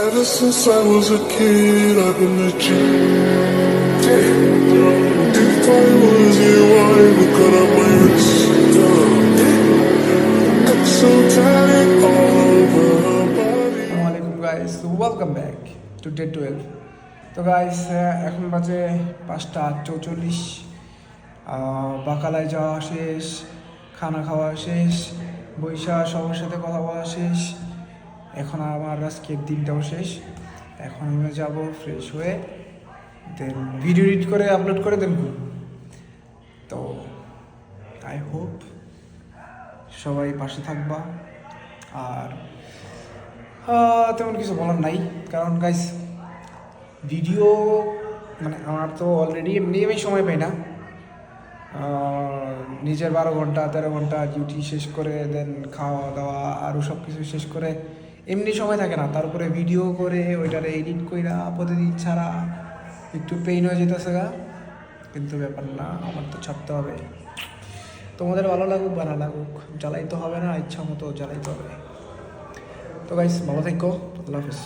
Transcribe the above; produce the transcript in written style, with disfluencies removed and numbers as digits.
Ever since I was a kid, I've been the G. If I was you, I would cut out my wrist. I'm so tired all over her body. আসসালামু আলাইকুম guys, welcome back to day 12। তো guys এখন বাজে 5:44। বাকালায় যাওয়া শেষ, খানা খাওয়া শেষ, বৈশা সবার সাথে কথা বলা শেষ। এখন আমার আজকের দিনটাও শেষ। এখন আমি যাব ফ্রেশ হয়ে, দেন ভিডিও এডিট করে আপলোড করে দেন। তো আই হোপ সবাই পাশে থাকবা। আর তেমন কিছু বলার নাই, কারণ গাইস ভিডিও মানে আমার তো অলরেডি এমনি আমি সময় পাই না। নিজের 12 ঘন্টা 13 ঘন্টা ডিউটি শেষ করে দেন খাওয়া দাওয়া আরও সব কিছু শেষ করে এমনি সময় থাকে না। তারপরে ভিডিও করে ওইটারে এডিট কইরা প্রতিদিন ছাড়া একটু পেইন হয়ে যেতেছে গা, কিন্তু ব্যাপার না, আমার তো ছাড়তে হবে। তোমাদের ভালো লাগুক বা না লাগুক, জ্বালাইতে হবে না, ইচ্ছা মতো জ্বালাইতে হবে। তো গাইস ভালো থেকো, আল্লাহ হাফেজ।